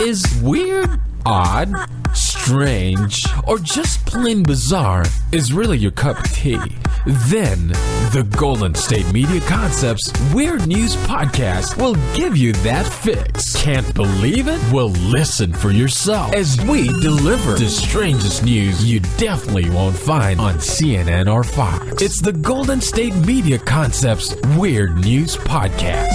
Is weird, odd, strange, or just plain bizarre is really your cup of tea? Then, the Golden State Media Concepts Weird News Podcast will give you that fix. Can't believe it? Well, listen for yourself as we deliver the strangest news you definitely won't find on CNN or Fox. It's the Golden State Media Concepts Weird News Podcast.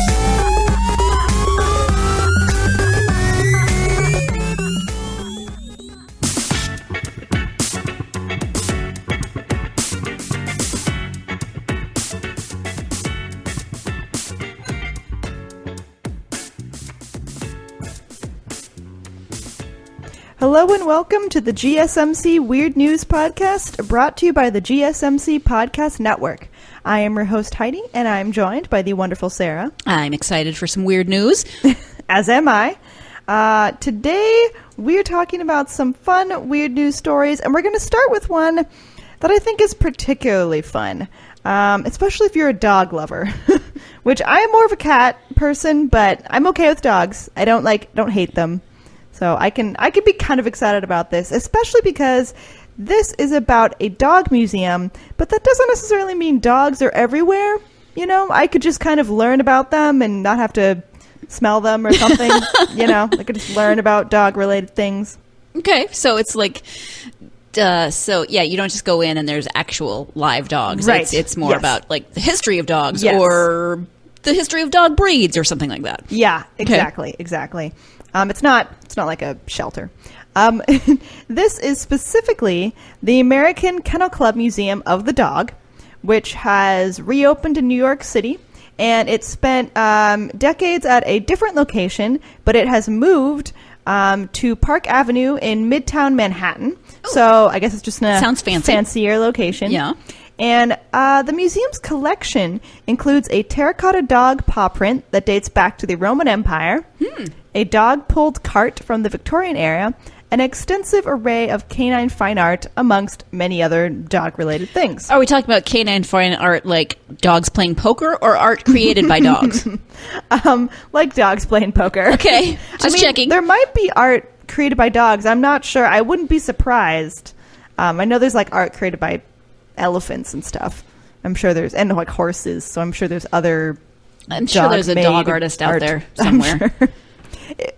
Hello and welcome to the GSMC Weird News Podcast, brought to you by the GSMC Podcast Network. I am your host, Heidi, and I'm joined by the wonderful Sarah. I'm excited for some weird news. As am I. Today, we're talking about some fun weird news stories, and we're going to start with one that I think is particularly fun, especially if you're a dog lover, which I am more of a cat person, but I'm okay with dogs. I don't hate them. So I can be kind of excited about this, especially because this is about a dog museum, but that doesn't necessarily mean dogs are everywhere. You know, I could just kind of learn about them and not have to smell them or something. You know, I could just learn about dog-related things. Okay, so it's like, you don't just go in and there's actual live dogs. Right. It's more about like the history of dogs or the history of dog breeds or something like that. Yeah, exactly. It's not like a shelter. This is specifically the American Kennel Club Museum of the Dog, which has reopened in New York City, and it spent decades at a different location, but it has moved to Park Avenue in Midtown Manhattan. Ooh. So I guess it's just a sounds fancy. Fancier location. Yeah. And the museum's collection includes a terracotta dog paw print that dates back to the Roman Empire, a dog-pulled cart from the Victorian era, an extensive array of canine fine art, amongst many other dog-related things. Are we talking about canine fine art like dogs playing poker or art created by dogs? Like dogs playing poker. Okay, just checking. There might be art created by dogs. I'm not sure. I wouldn't be surprised. I know there's like art created by elephants and stuff. I'm sure and like horses. So I'm sure there's other. I'm sure there's a dog artist out there somewhere. Sure.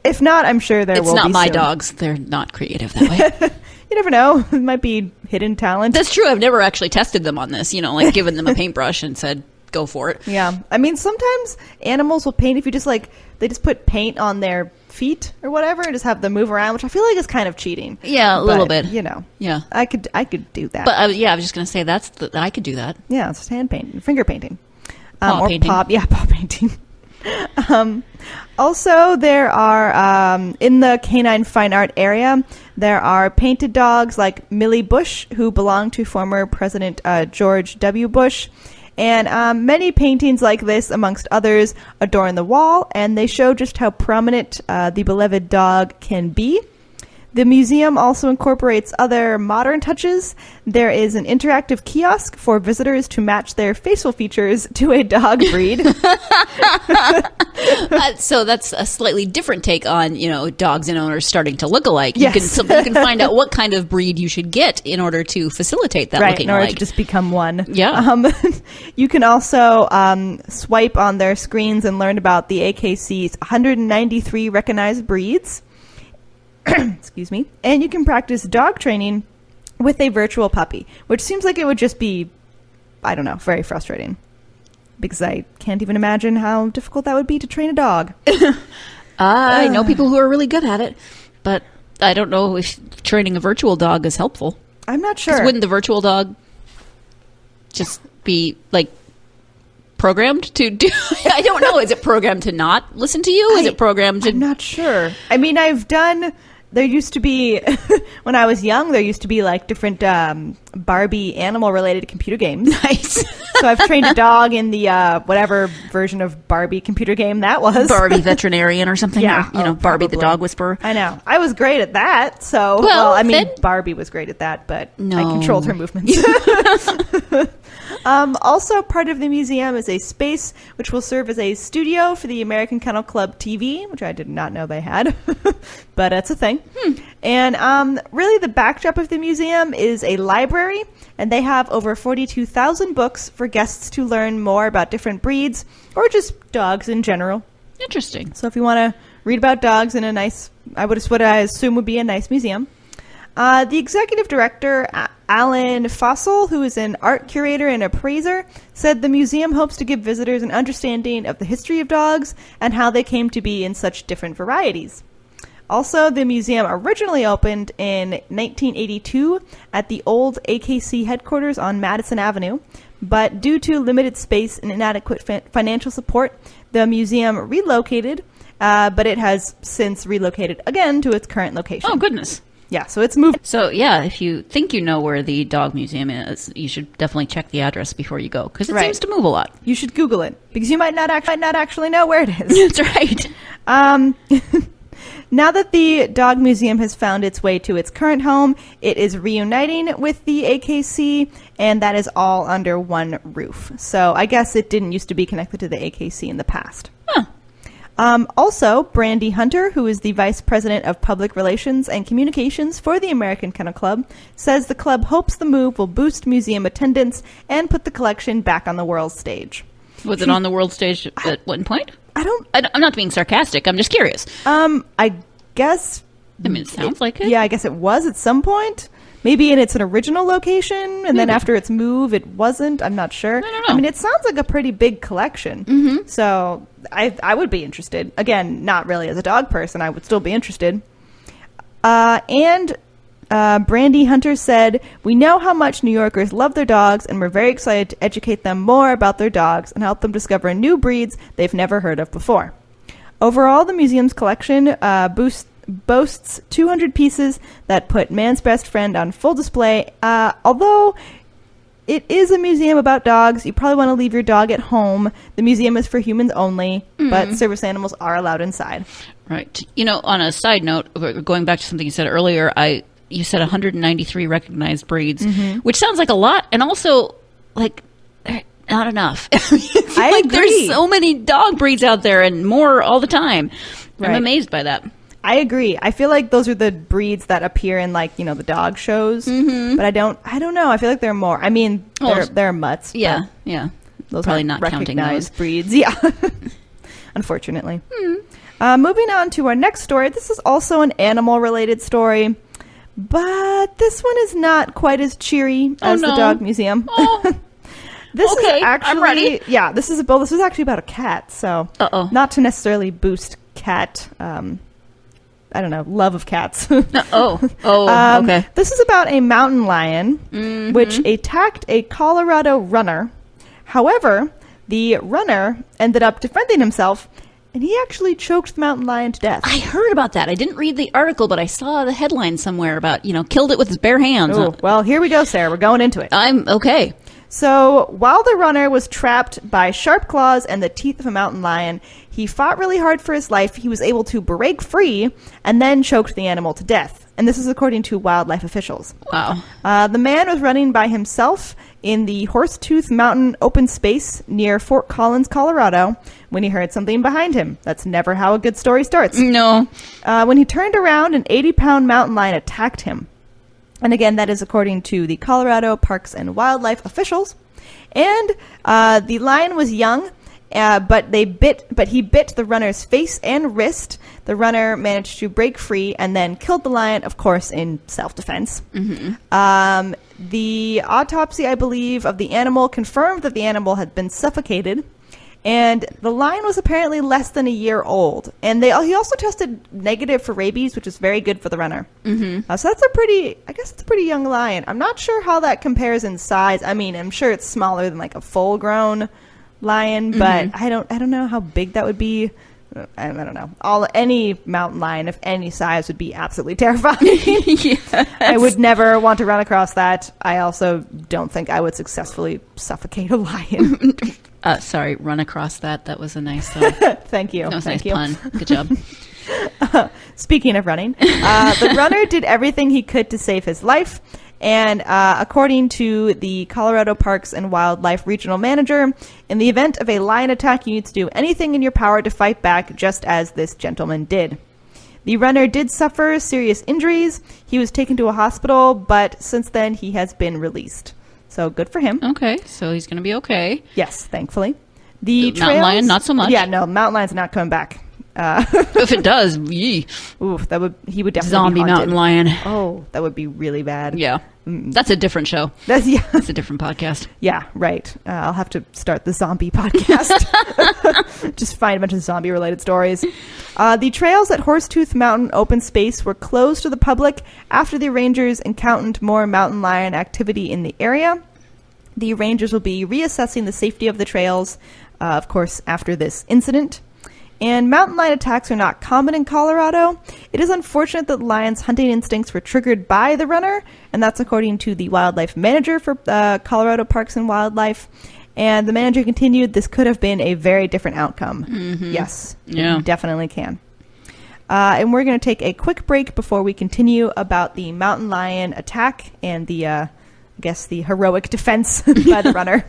If not, I'm sure there will be. It's not my soon. Dogs. They're not creative that way. You never know. It might be hidden talent. That's true. I've never actually tested them on this. You know, like given them a paintbrush and said, "Go for it." Yeah, I mean, sometimes animals will paint if you just they just put paint on their feet or whatever and just have them move around, which I feel like is kind of cheating. Yeah, a little bit. You know. Yeah. I could do that. But I was just going to say I could do that. Yeah, it's just hand painting, finger painting. Paw painting. Paw painting. Also, there are, in the canine fine art area, there are painted dogs like Millie Bush, who belonged to former President George W. Bush. And many paintings like this, amongst others, adorn the wall, and they show just how prominent the beloved dog can be. The museum also incorporates other modern touches. There is an interactive kiosk for visitors to match their facial features to a dog breed. So that's a slightly different take on, dogs and owners starting to look alike. Yes. You can find out what kind of breed you should get in order to facilitate that looking in order alike. to just become one. Yeah. You can also swipe on their screens and learn about the AKC's 193 recognized breeds. Excuse me. And you can practice dog training with a virtual puppy, which seems like it would just be, I don't know, very frustrating. Because I can't even imagine how difficult that would be to train a dog. I know people who are really good at it, but I don't know if training a virtual dog is helpful. I'm not sure. 'Cause wouldn't the virtual dog just be, programmed to do... I don't know. Is it programmed to not listen to you? Is it programmed to... I'm not sure. I mean, I've done there used to be, when I was young, there used to be like different Barbie animal-related computer games. Nice. So I've trained a dog in the whatever version of Barbie computer game that was. Barbie veterinarian or something. Yeah. Or, Barbie the probably. dog whisperer. I know. I was great at that. So, Well, I mean, then- Barbie was great at that, but No. I controlled her movements. Also, part of the museum is a space which will serve as a studio for the American Kennel Club TV, which I did not know they had, but that's a thing. And really, the backdrop of the museum is a library, and they have over 42,000 books for guests to learn more about different breeds or just dogs in general. Interesting. So if you want to read about dogs in a nice, what I assume would be a nice museum. The executive director, Alan Fossel, who is an art curator and appraiser, said the museum hopes to give visitors an understanding of the history of dogs and how they came to be in such different varieties. Also, the museum originally opened in 1982 at the old AKC headquarters on Madison Avenue, but due to limited space and inadequate financial support, the museum relocated, but it has since relocated again to its current location. Oh, goodness. Yeah, so it's moved. So, yeah, if you think you know where the dog museum is, you should definitely check the address before you go, because it Right. seems to move a lot. You should Google it, because you might not actually know where it is. That's right. Now that the dog museum has found its way to its current home, it is reuniting with the AKC, and that is all under one roof. So I guess it didn't used to be connected to the AKC in the past. Huh. Also, Brandy Hunter, who is the Vice President of Public Relations and Communications for the American Kennel Club, says the club hopes the move will boost museum attendance and put the collection back on the world stage. Was it on the world stage at one point? I'm not being sarcastic. I'm just curious. I guess... I mean, it sounds like it. Yeah, I guess it was at some point. Maybe in its original location, and then after its move, it wasn't. I'm not sure. I don't know. I mean, it sounds like a pretty big collection. Mm-hmm. So I would be interested. Again, not really as a dog person. I would still be interested. And Brandy Hunter said, "We know how much New Yorkers love their dogs, and we're very excited to educate them more about their dogs and help them discover new breeds they've never heard of before." Overall, the museum's collection boasts 200 pieces that put man's best friend on full display. Although it is a museum about dogs, you probably want to leave your dog at home. The museum is for humans only, but service animals are allowed inside. Right. On a side note, going back to something you said earlier, you said 193 recognized breeds, which sounds like a lot, and also like not enough. I like agree. There's so many dog breeds out there, and more all the time. Right. I'm amazed by that. I agree. I feel like those are the breeds that appear in the dog shows, but I don't know. I feel like there are more. I mean, there are mutts. Yeah, but yeah. those Probably aren't not counting recognized those. breeds. Yeah, unfortunately. Moving on to our next story. This is also an animal-related story, but this one is not quite as cheery as the dog museum. Oh. This Okay, is actually, I'm ready. Yeah, this is actually about a cat. So, not to necessarily boost cat. I don't know, love of cats. Okay. This is about a mountain lion which attacked a Colorado runner. However, the runner ended up defending himself, and he actually choked the mountain lion to death. I heard about that. I didn't read the article, but I saw the headline somewhere about, killed it with his bare hands. Oh, well, here we go, Sarah. We're going into it. I'm okay. So, while the runner was trapped by sharp claws and the teeth of a mountain lion, he fought really hard for his life. He was able to break free and then choked the animal to death. And this is according to wildlife officials. Wow. The man was running by himself in the Horsetooth Mountain open space near Fort Collins, Colorado, when he heard something behind him. That's never how a good story starts. No. When he turned around, an 80-pound mountain lion attacked him. And again, that is according to the Colorado Parks and Wildlife officials. And the lion was young, but he bit the runner's face and wrist. The runner managed to break free and then killed the lion, of course, in self-defense. The autopsy, I believe, of the animal confirmed that the animal had been suffocated. And the lion was apparently less than a year old. And he also tested negative for rabies, which is very good for the runner. So that's it's a pretty young lion. I'm not sure how that compares in size. I mean, I'm sure it's smaller than like a full-grown lion, but I don't know how big that would be I don't know. Any mountain lion of any size would be absolutely terrifying. Yes. I would never want to run across that. I also don't think I would successfully suffocate a lion. Sorry, run across that. That was a nice. Thank you. That was a Thank nice you. pun. Good job. Speaking of running, the runner did everything he could to save his life. And according to the Colorado Parks and Wildlife Regional Manager, in the event of a lion attack, you need to do anything in your power to fight back, just as this gentleman did. The runner did suffer serious injuries. He was taken to a hospital, but since then he has been released. So good for him. Okay, so he's going to be okay. Yes, thankfully. The mountain lion, not so much. Yeah, no, mountain lion's not coming back. If it does, yee. Oof, he would definitely Zombie be haunted. mountain lion. Oh, that would be really bad. Yeah. That's a different show. That's That's a different podcast. Yeah, right. I'll have to start the zombie podcast. Just find a bunch of zombie-related stories. The trails at Horsetooth Mountain open space were closed to the public after the rangers encountered more mountain lion activity in the area. The rangers will be reassessing the safety of the trails, of course, after this incident. And mountain lion attacks are not common in Colorado. It is unfortunate that lions' hunting instincts were triggered by the runner, and that's according to the wildlife manager for Colorado Parks and Wildlife. And the manager continued, this could have been a very different outcome. Mm-hmm. Yes, Yeah. it definitely can. And we're going to take a quick break before we continue about the mountain lion attack and the, I guess, the heroic defense by the runner.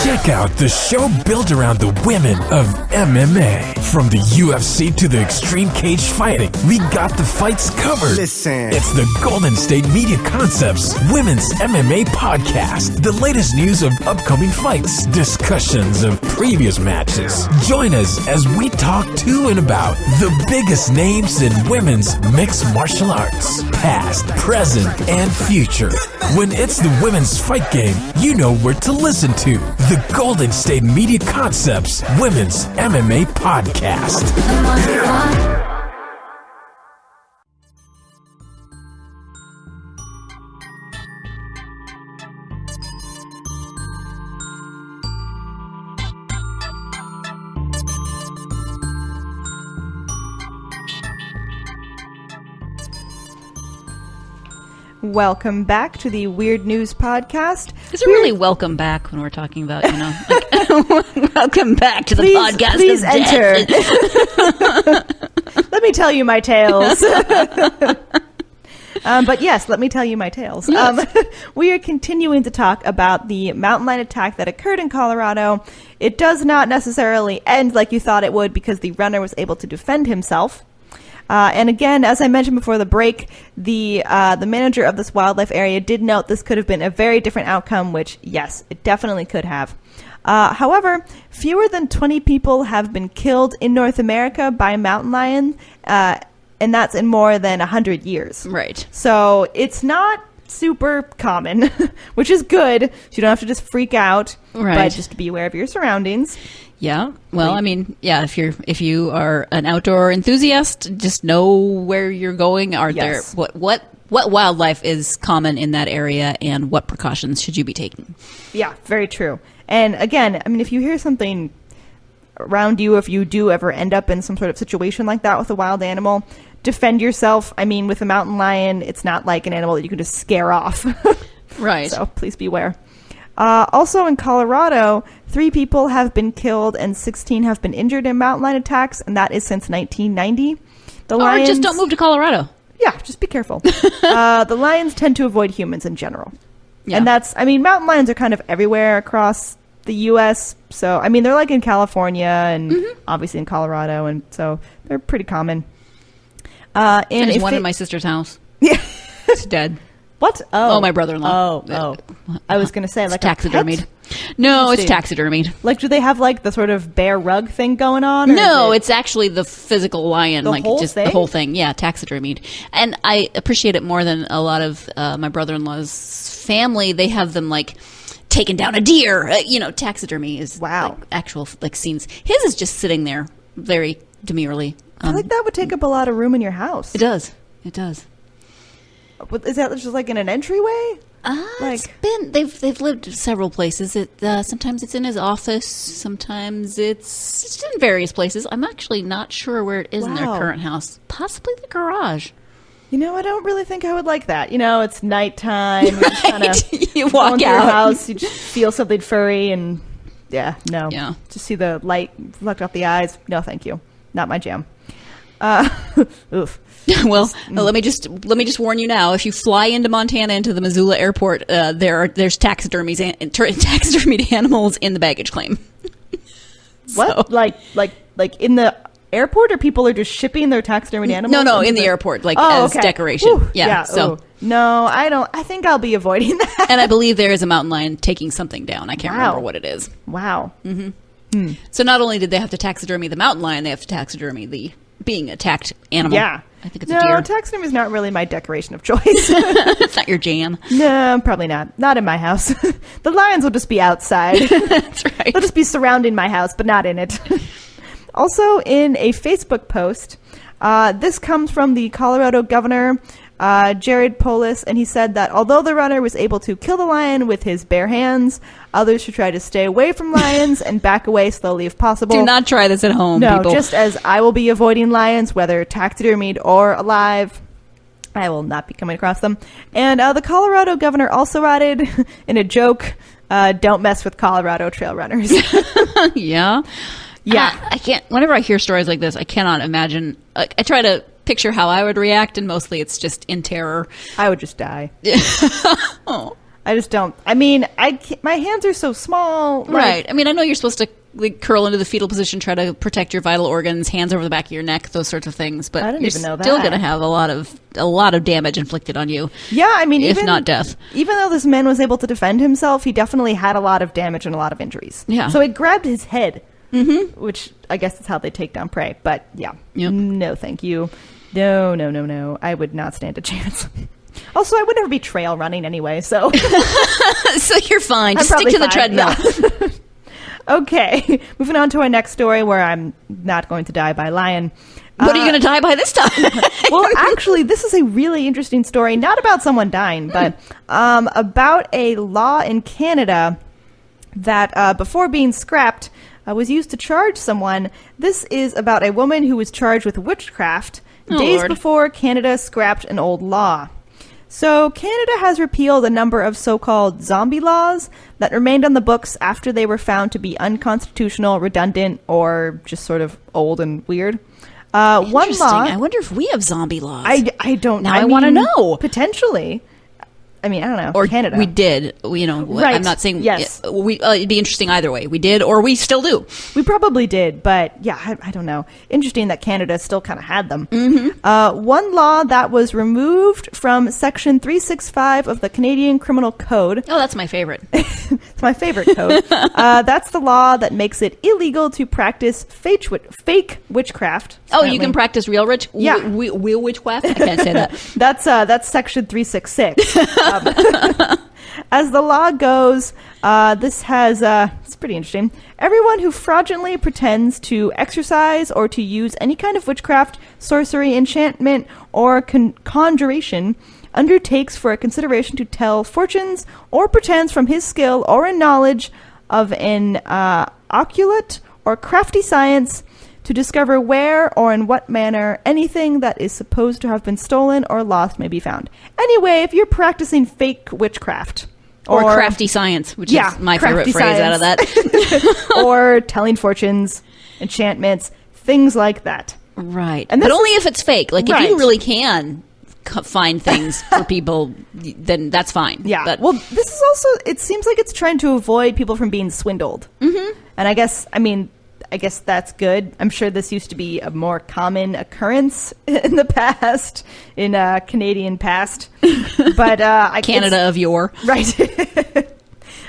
Check out the show built around the women of MMA. From the UFC to the extreme cage fighting, we got the fights covered. Listen. It's the Golden State Media Concepts Women's MMA Podcast. The latest news of upcoming fights, discussions of previous matches. Join us as we talk to and about the biggest names in women's mixed martial arts, past, present, and future. When it's the women's fight game, you know where to listen to. The Golden State Media Concepts Women's MMA Podcast. Welcome back to the Weird News Podcast. Is it really welcome back when we're talking about, like, welcome back to the podcast? Please of enter. death. Let me tell you my tales. But yes, let me tell you my tales. Yes. We are continuing to talk about the mountain lion attack that occurred in Colorado. It does not necessarily end like you thought it would because the runner was able to defend himself. And again, as I mentioned before the break, the manager of this wildlife area did note this could have been a very different outcome, which, yes, it definitely could have. However, fewer than 20 people have been killed in North America by mountain lion, and that's in more than 100 years. Right. So it's not super common, which is good. So you don't have to just freak out, Right. but just be aware of your surroundings. Yeah. Well, I mean, yeah. If you are an outdoor enthusiast, just know where you're going. Are Yes. there what wildlife is common in that area, and what precautions should you be taking? Yeah, very true. And again, I mean, if you hear something around you, if you do ever end up in some sort of situation like that with a wild animal, defend yourself. I mean, with a mountain lion, it's not like an animal that you can just scare off. Right. So please beware. Also in Colorado, 3 people have been killed and 16 have been injured in mountain lion attacks, and that is since 1990. The Or lions, just don't move to Colorado. Yeah, just be careful. The lions tend to avoid humans in general. Yeah. And that's, I mean, mountain lions are kind of everywhere across the U.S. So, I mean, they're like in California and obviously in Colorado, and so they're pretty common. And There's if one it- in my sister's house. Yeah. It's dead. What? Oh, my brother-in-law. Oh. I was going to say, It's like taxidermied. a pet? No, it's Interesting. taxidermied. Like, do they have, like, the sort of bear rug thing going on? Or No, is it- it's actually the physical lion, The like whole just thing? the whole thing. Yeah, taxidermied. And I appreciate it more than a lot of my brother-in-law's family. They have them like taking down a deer. Taxidermy is Wow. like actual like scenes. His is just sitting there very demurely. I feel like that would take up a lot of room in your house. It does. It does. Is that just like in an entryway? It's been they've lived several places. Sometimes it's in his office. Sometimes it's in various places. I'm actually not sure where it is in their current house. Possibly the garage. You know, I don't really think I would like that. You know, it's nighttime. You just kinda you walk into out your house. You just feel something furry, and no. Yeah. Just see the light reflect off the eyes. No, thank you. Not my jam. Oof. Well, let me just warn you now. If you fly into Montana into the Missoula airport, there's taxidermied animals in the baggage claim. What? So. Like in the airport, or people are just shipping their taxidermied animals? No, in the airport, as decoration. Whew. Yeah. So no, I don't. I think I'll be avoiding that. And I believe there is a mountain lion taking something down. I can't remember what it is. Wow. Mm-hmm. So not only did they have to taxidermy the mountain lion, they have to taxidermy the being attacked animal. Yeah. I think it's a deer. No, taxidermy is not really my decoration of choice. It's not your jam. No, probably not. Not in my house. The lions will just be outside. That's right. They'll just be surrounding my house, but not in it. Also, in a Facebook post, this comes from the Colorado governor, Jared Polis, and he said that although the runner was able to kill the lion with his bare hands, others should try to stay away from lions and back away slowly if possible. Do not try this at home, no, people. Just as I will be avoiding lions, whether taxidermied or alive, I will not be coming across them. And the Colorado governor also added, in a joke, don't mess with Colorado trail runners. Yeah. Yeah. I can't, whenever I hear stories like this, I cannot imagine. I try to picture how I would react, and mostly it's just in terror. I would just die. Oh. I just don't. I mean, my hands are so small. Right. I mean, I know you're supposed to curl into the fetal position, try to protect your vital organs, hands over the back of your neck, those sorts of things. But I didn't even know that. Still going to have a lot of damage inflicted on you. Yeah, I mean, if not death. Even though this man was able to defend himself, he definitely had a lot of damage and a lot of injuries. Yeah. So it grabbed his head, which I guess is how they take down prey. But yeah, no, thank you. No. I would not stand a chance. Also, I would never be trail running anyway, so. So you're fine. Just stick to the treadmill. Yeah. Okay, moving on to our next story where I'm not going to die by lion. What are you going to die by this time? Well, actually, this is a really interesting story, not about someone dying, but about a law in Canada that before being scrapped was used to charge someone. This is about a woman who was charged with witchcraft days before Canada scrapped an old law. So Canada has repealed a number of so-called zombie laws that remained on the books after they were found to be unconstitutional, redundant, or just sort of old and weird. One law. I wonder if we have zombie laws. I don't know. Now I want to know. Potentially. I mean, I don't know. Or Canada. We did. Right. I'm not saying yes. It'd be interesting either way. We did, or we still do. We probably did, but yeah, I don't know. Interesting that Canada still kind of had them. One law that was removed from Section 365 of the Canadian Criminal Code. Oh, that's my favorite. It's my favorite code. That's the law that makes it illegal to practice fake witchcraft. Oh, you can practice real witchcraft? I can't say that. That's Section 366. As the law goes, this has, it's pretty interesting. Everyone who fraudulently pretends to exercise or to use any kind of witchcraft, sorcery, enchantment, or conjuration undertakes for a consideration to tell fortunes or pretends from his skill or in knowledge of an occult or crafty science to discover where or in what manner anything that is supposed to have been stolen or lost may be found. Anyway, if you're practicing fake witchcraft or crafty science, which is my favorite phrase out of that, or telling fortunes, enchantments, things like that. Right. But only if it's fake. Like, if you really can find things for people, then that's fine. Yeah. But well, this is also, it seems like it's trying to avoid people from being swindled. And I guess that's good. I'm sure this used to be a more common occurrence in the past, in Canadian past. But Canada of yore. Right.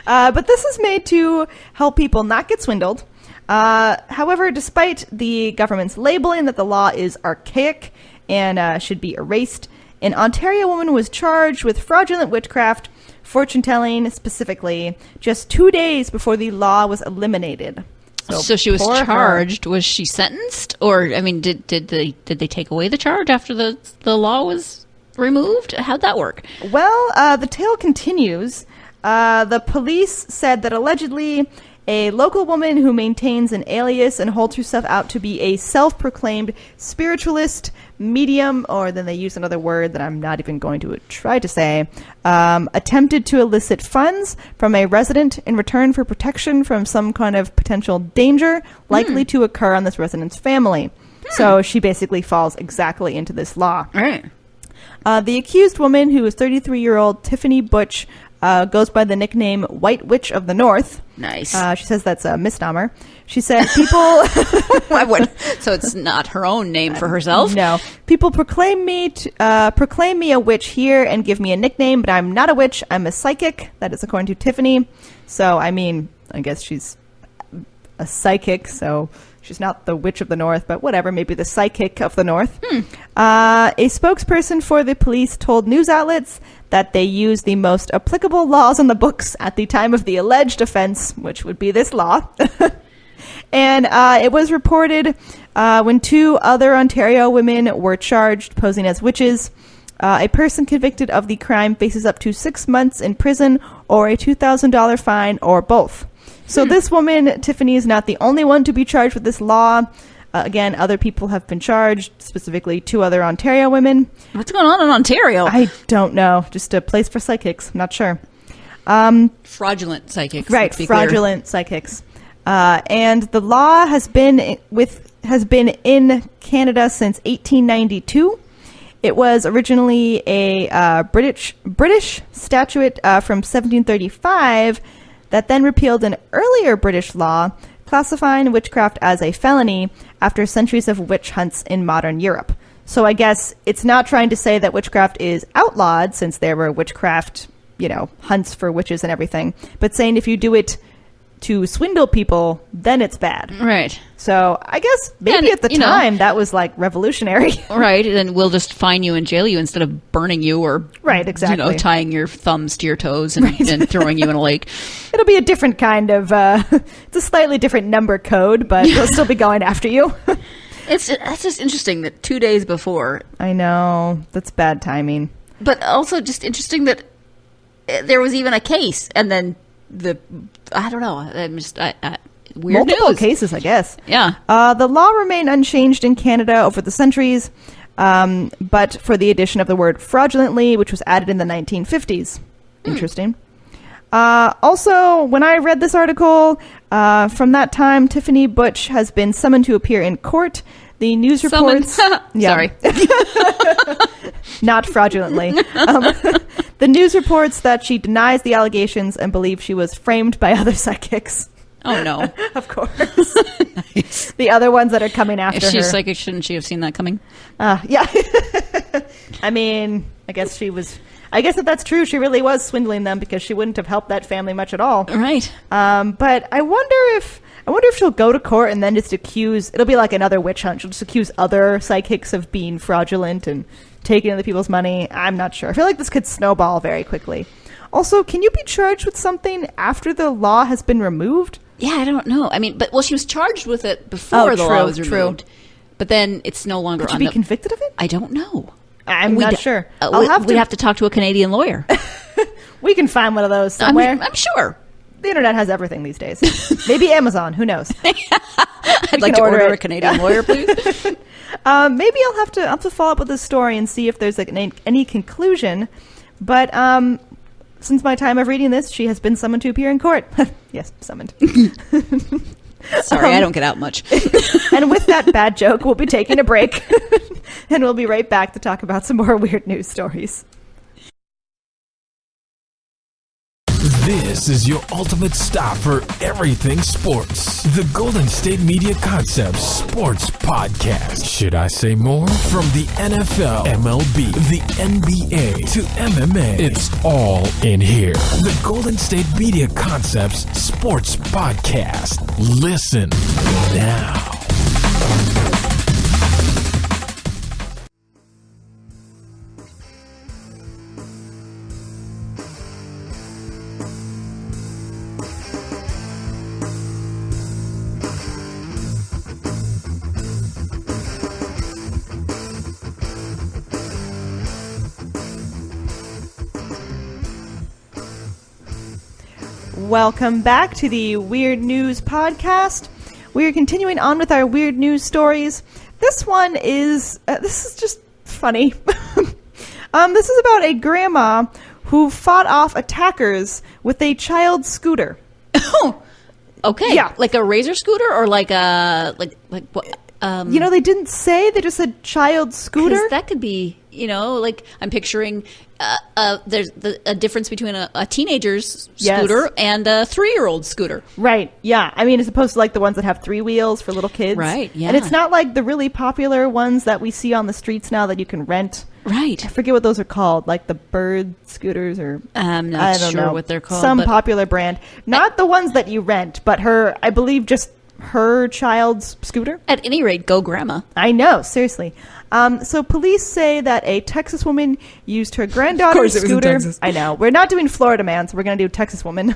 But this is made to help people not get swindled. However, despite the government's labeling that the law is archaic and should be erased, an Ontario woman was charged with fraudulent witchcraft, fortune-telling specifically, just 2 days before the law was eliminated. So she was charged. Was she sentenced, or I mean, did they take away the charge after the law was removed? How'd that work? Well, the tale continues. The police said that allegedly a local woman who maintains an alias and holds herself out to be a self-proclaimed spiritualist, medium, or then they use another word that I'm not even going to try to say, attempted to elicit funds from a resident in return for protection from some kind of potential danger likely to occur on this resident's family. So she basically falls exactly into this law. Right. The accused woman, who is 33-year-old Tiffany Butch, goes by the nickname White Witch of the North. Nice. She says that's a misnomer. She said people... I would. So it's not her own name for herself? No. People proclaim me a witch here and give me a nickname, but I'm not a witch. I'm a psychic. That is according to Tiffany. So, I mean, I guess she's a psychic, so... She's not the Witch of the North, but whatever, maybe the Psychic of the North. A spokesperson for the police told news outlets that they use the most applicable laws on the books at the time of the alleged offense, which would be this law. And it was reported when 2 other Ontario women were charged posing as witches. A person convicted of the crime faces up to 6 months in prison or a $2,000 fine or both. So this woman, Tiffany, is not the only one to be charged with this law. Again, other people have been charged, specifically 2 other Ontario women. What's going on in Ontario? I don't know. Just a place for psychics. I'm not sure. Fraudulent psychics. Right, fraudulent psychics. And the law has been in Canada since 1892. It was originally a British statute from 1735 that then repealed an earlier British law classifying witchcraft as a felony after centuries of witch hunts in modern Europe. So I guess it's not trying to say that witchcraft is outlawed, since there were witchcraft, hunts for witches and everything, but saying if you do it to swindle people, then it's bad. Right. So I guess maybe at the time that was like revolutionary. Right. And we'll just fine you and jail you instead of burning you or right, exactly. Tying your thumbs to your toes and throwing you in a lake. It'll be a different kind of it's a slightly different number code, but they'll still be going after you. That's just interesting that 2 days before. I know. That's bad timing. But also just interesting that there was even a case, and then I don't know. I'm just weird multiple news. cases, I guess. Yeah. The law remained unchanged in Canada over the centuries, but for the addition of the word fraudulently, which was added in the 1950s. Interesting. Also, when I read this article, from that time, Tiffany Butch has been summoned to appear in court. The news reports... Sorry. Not fraudulently. The news reports that she denies the allegations and believes she was framed by other psychics. Oh, no. Of course. Nice. The other ones that are coming after her. If she's psychic, shouldn't she have seen that coming? Yeah. I mean, I guess if that's true, she really was swindling them, because she wouldn't have helped that family much at all. Right. But I wonder if she'll go to court and then just it'll be like another witch hunt. She'll just accuse other psychics of being fraudulent and taking other people's money. I'm not sure. I feel like this could snowball very quickly. Also, can you be charged with something after the law has been removed? Yeah, I don't know. I mean, she was charged with it before the law was removed. But then it's no longer Could you be convicted of it? I don't know. I'm not sure. We'd have to talk to a Canadian lawyer. We can find one of those somewhere. I'm sure. The internet has everything these days. Maybe Amazon. Who knows? I'd like to order a Canadian lawyer, please. Maybe I'll have to follow up with this story and see if there's any conclusion. But since my time of reading this, she has been summoned to appear in court. Yes, summoned. Sorry, I don't get out much. And with that bad joke, we'll be taking a break. And we'll be right back to talk about some more weird news stories. This is your ultimate stop for everything sports. The Golden State Media Concepts Sports Podcast. Should I say more? From the NFL, MLB, the NBA to MMA, it's all in here. The Golden State Media Concepts Sports Podcast. Listen now. Welcome back to the Weird News Podcast. We are continuing on with our weird news stories. This one is, this is just funny. This is about a grandma who fought off attackers with a child scooter. Oh, okay. Yeah. Like a razor scooter or like a, like what? They didn't say, they just said child scooter. 'Cause that could be, like I'm picturing there's a difference between a teenager's scooter and a 3-year-old scooter. Right, yeah. I mean, as opposed to like the ones that have 3 wheels for little kids. Right, yeah. And it's not like the really popular ones that we see on the streets now that you can rent. Right. I forget what those are called, like the bird scooters or... I'm not I don't sure know. what they're called. Some popular brand. Not the ones that you rent, but I believe just her child's scooter. At any rate, go grandma. I know, seriously. So police say that a Texas woman used her granddaughter's scooter. I know. We're not doing Florida man, so we're going to do Texas woman.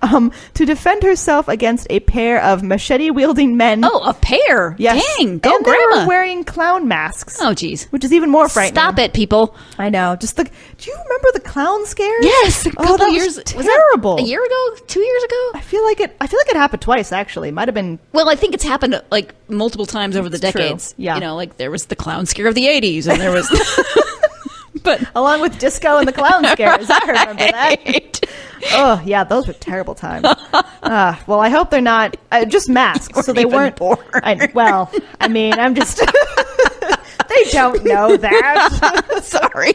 To defend herself against a pair of machete-wielding men. Oh, a pair? Yes. Dang, go and grandma. They were wearing clown masks. Oh, geez. Which is even more frightening. Stop it, people. I know. Do you remember the clown scares? Yes, a couple that years. Was terrible. Was that a year ago? 2 years ago? I feel like it happened twice. Actually, might have been. Well, I think it's happened like multiple times over the decades. True. Yeah, like there was the clown scare of the '80s, and there was, but along with disco and the clown scares, I remember that. Oh yeah, those were terrible times. Well, I hope they're not just masks, so they weren't. I'm just. They don't know that. Sorry.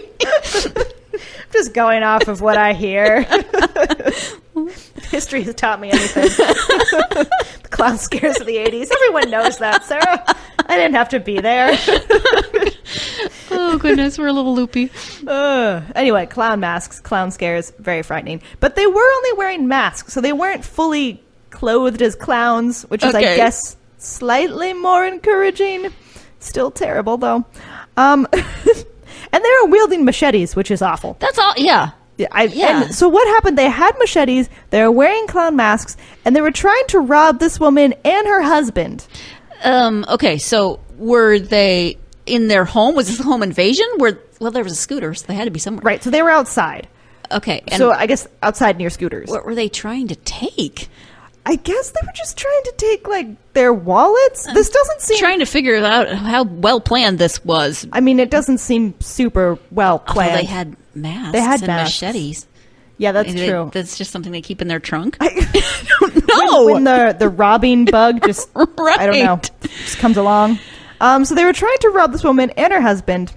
Just going off of what I hear. History has taught me anything. The clown scares of the 80s. Everyone knows that, Sarah. I didn't have to be there. Oh, goodness. We're a little loopy. Anyway, clown masks, clown scares, very frightening. But they were only wearing masks, so they weren't fully clothed as clowns, which is, I guess, slightly more encouraging. Still terrible, though. And they were wielding machetes, which is awful. That's all, yeah. And so what happened? They had machetes, they were wearing clown masks, and they were trying to rob this woman and her husband. Okay, so were they in their home? Was this a home invasion? Well, there was a scooter, so they had to be somewhere. Right, so they were outside. Okay. And so I guess outside near scooters. What were they trying to take? I guess they were just trying to take, their wallets. This doesn't seem... Trying to figure out how well planned this was. I mean, it doesn't seem super well planned. They had masks and machetes. Yeah, that's true. That's just something they keep in their trunk? I don't know. When the robbing bug just, right. I don't know, just comes along. So they were trying to rob this woman and her husband.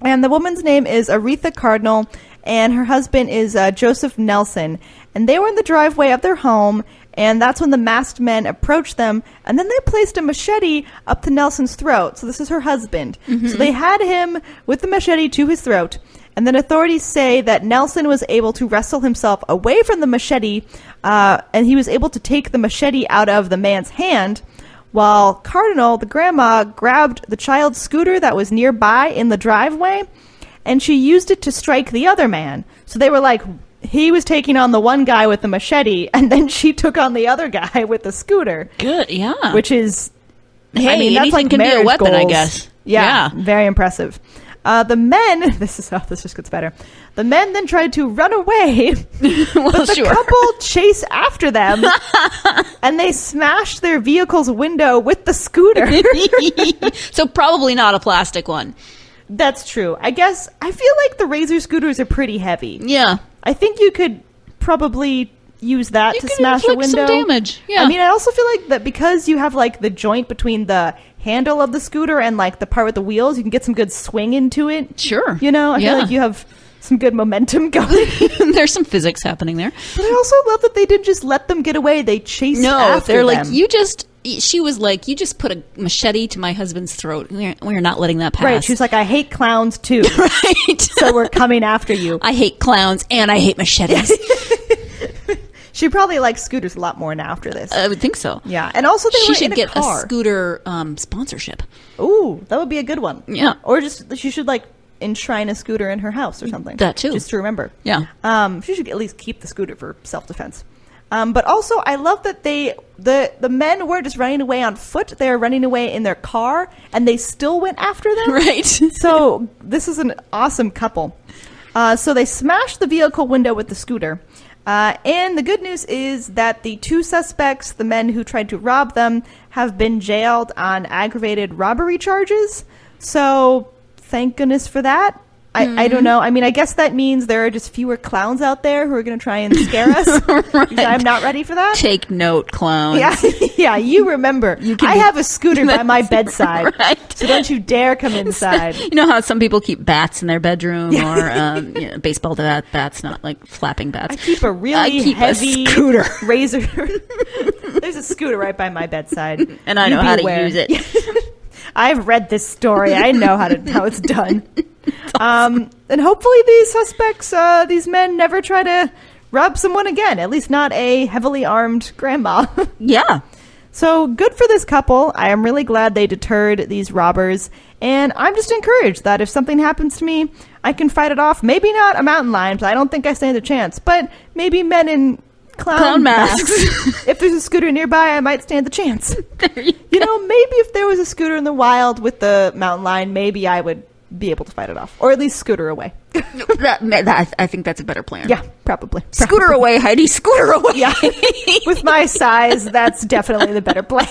And the woman's name is Aretha Cardinal, and her husband is Joseph Nelson. And they were in the driveway of their home, and that's when the masked men approached them, and then they placed a machete up to Nelson's throat. So this is her husband. Mm-hmm. So they had him with the machete to his throat, and then authorities say that Nelson was able to wrestle himself away from the machete, and he was able to take the machete out of the man's hand, while Cardinal, the grandma, grabbed the child's scooter that was nearby in the driveway, and she used it to strike the other man. So they were like... He was taking on the one guy with the machete, and then she took on the other guy with the scooter. Good, yeah. Which is, hey, I mean, that's anything can be a weapon, goals. I guess. Yeah, very impressive. The men, this just gets better. The men then tried to run away, well, but the couple chased after them, and they smashed their vehicle's window with the scooter. So probably not a plastic one. That's true. I guess, I feel like the Razor scooters are pretty heavy. Yeah. I think you could probably use that to smash a window. Some damage. Yeah. I mean, I also feel like that because you have the joint between the handle of the scooter and the part with the wheels, you can get some good swing into it. Sure. I feel like you have some good momentum going. There's some physics happening there. But I also love that they didn't just let them get away. They chased after them. They're she was like, you just put a machete to my husband's throat. We're not letting that pass. Right. She was like, I hate clowns too. Right. So we're coming after you. I hate clowns and I hate machetes. She probably likes scooters a lot more now after this. I would think so. Yeah. And also she should get a scooter sponsorship. Ooh, that would be a good one. Yeah. Or just, she should enshrine a scooter in her house or something. That too. Just to remember. Yeah. She should at least keep the scooter for self-defense. But also, I love that the men were just running away on foot. They were running away in their car, and they still went after them. Right. So this is an awesome couple. So they smashed the vehicle window with the scooter. And the good news is that the 2 suspects, the men who tried to rob them, have been jailed on aggravated robbery charges. So thank goodness for that. I don't know. I mean, I guess that means there are just fewer clowns out there who are going to try and scare us. Right. I'm not ready for that. Take note, clowns. Yeah, you remember. I have a scooter by my bedside, right. So don't you dare come inside. You know how some people keep bats in their bedroom or baseball bats, not like flapping bats. I keep a really heavy scooter razor. There's a scooter right by my bedside. And I know how to use it. I've read this story. I know how it's done. Awesome. And hopefully these suspects, these men never try to rob someone again, at least not a heavily armed grandma. Yeah. So good for this couple. I am really glad they deterred these robbers. And I'm just encouraged that if something happens to me, I can fight it off. Maybe not a mountain lion, because I don't think I stand a chance, but maybe men in clown masks. If there's a scooter nearby, I might stand the chance. You know, maybe if there was a scooter in the wild with the mountain lion, maybe I would be able to fight it off, or at least scooter away. I think that's a better plan. Yeah, probably. Scooter away, Heidi. Scooter away. Yeah, with my size, that's definitely the better plan.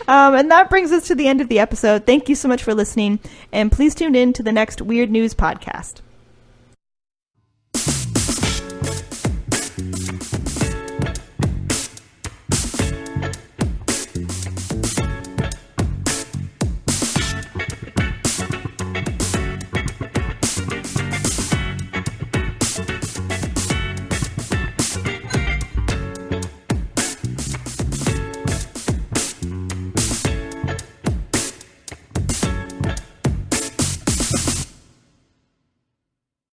And that brings us to the end of the episode. Thank you so much for listening, and please tune in to the next Weird News podcast.